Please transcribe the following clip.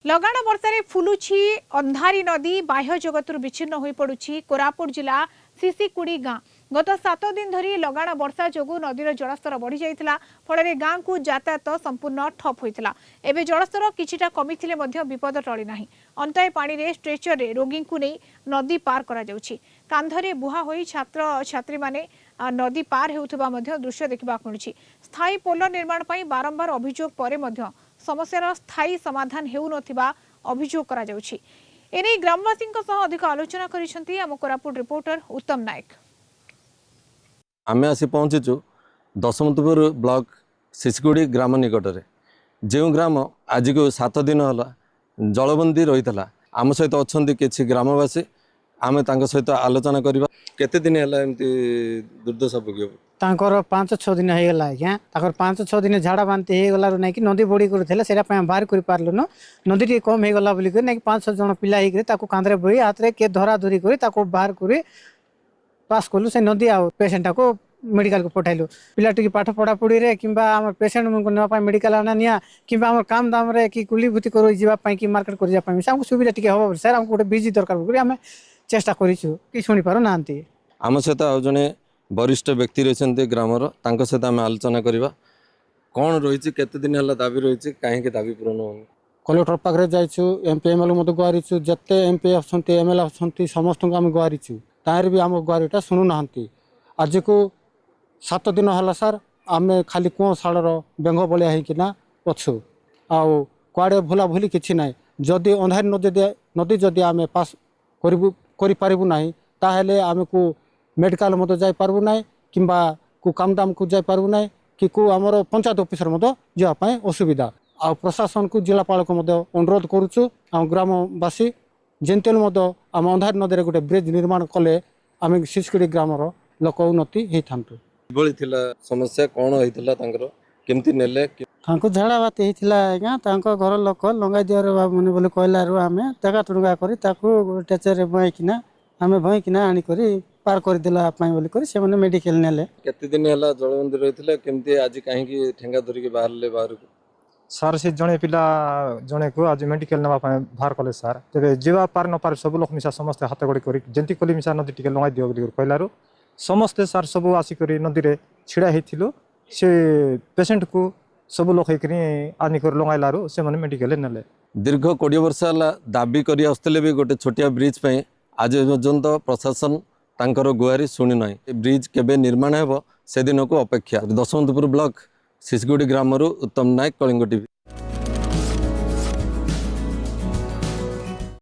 लगाण वर्षा फुलुछि अंधारी नदी बाह्य जगत विच्छिन्न हो पड़ुछि कोरापुट जिला सीसीकुड़ी गाँ। गत 7 दिन धरी लगाण वर्षा जोगु नदीर जलस्तर बढ़ी जाइतिला फल गाँ को यातायात संपूर्ण ठप होइतिला। एबे जलस्तर किछिटा कमिथिले मध्य विपद टळी नाही। अंताए पानी रे स्ट्रेचर रे रोगी को नहीं नदी पार करा जाउछि। कांधरे बुहा होई छात्र छात्री माने नदी पार हेउथबा मध्य दृश्य देखिबा मिलुछि। स्थायी पोल निर्माण पई बारंबार अभियोग परे मध्य समस्यार स्थायी समाधान हेउ नथिबा अभियोग करा जाउछि। एने ग्रामवासी अधिक आलोचना करिसेंती आम कोरापुट रिपोर्टर उत्तम नायक। आमे आसी पहुँचीचु दशमंतपुर ब्लॉक सीसीकुड़ी ग्राम निकट में जो ग्राम आज को 7 दिन है जलबंदी रही है। आम सहित अच्छा किसी ग्रामवासी आम सहित आलोचना करवा केते दिन है दुर्दशा भोग 5-6 दिन होगा आज्ञा 5-6 दिन झाड़ा बांति होगला ना कि नदी बढ़ी कर बाहर कर पार्लुन नदी टी कम होगला बोलिक ना 5-6 जन पिला कांधे बही हाथ में किए धरा धरी कर बाहर कर पास कलु से नदी आ पेसेंटा को मेडिकल को पठाइलु पिला टी पाठ पढ़ा पढ़ी रे किंबा हमर पेसेंट को नापा मेडिकल आना निया किंबा हमर काम दाम रे कि कुलीभूति कर जीवा पई कि मार्केट कर जा पई हमको सुविधा टिके हो सर हमको गोटे बिजी दरकार बोली हम चेष्टा करिछु कि सुनी पारो नांती। आम सहित आ जने वरिष्ठ व्यक्ति रही ग्रामर सहित आम आलोचना करवा कौन रही केते दिन है दाबी रही कहीं दाबी पूरण हो कलेक्टर पाखे जाइछु एमपी एमएलए मत गुहारिछु जते एमपी अछंती एमएलए अछंती समस्त को आम गुहारिछु तार भी आम गुहारीटा शुणु ना। आज को 7 दिन है सार आम खाली कुआ शाड़र बेंग बलिया होना अच्छु आउ कुआड़े भुला भुली किसी ना जदि अंधारी नदी जदि आम पास करूँ ना ताहले आम को मेडिकल मत जापारू ना कि काम दाम को जापारू ना कि आमर पंचायत ऑफिसर मत जावाई असुविधा आ प्रशासन को जिलापाल को अनुरोध करुचु आम ग्रामवासी जेनतेल आम अंधारी नदी गोटे ब्रिज निर्माण कले आम सीसीकुड़ी ग्रामर लोक उन्नति होता। समस्या कौन होता केमती नेले झाड़ा बाती होता आज्ञा घर लोक लंगाई दिवर मैंने बोले कहलू आम टका टुणगा कर टेचर बईकिना आम बईकिना आनिक पार करदेला से मेडिकल नेले केते दिन है जलबंदी रही केमती आज कहीं ठेंगा धरिकी बाहर बाहर सार से जड़े पिला जड़े को आज मेडिकल नाप बाहर कले सार तेरे जीवा पार न पार सब लोक मिसा समस्ते हाथ गड़ी कर जंती कली मिसा नदी टिके लंगाई दियो बोली कहलारू समस्ते सार सब आसिक नदी रे छिड़ा होइथिलु से पेशेंट को सब लोक आनिक लंगाइलारू से माने मेडिकल नेले। दीर्घ 20 वर्ष है दाबी कर आसते भी गोटे छोटिया ब्रिज पे आज पर्यंत प्रशासन तांकर गुहारी शुणी ना। ब्रिज केबे निर्माण हेबो से दिन को अपेक्षा। दशमंतपुर ब्लॉक सीसीकुड़ी ग्रामरू उत्तम नायक, कलिंग टीवी।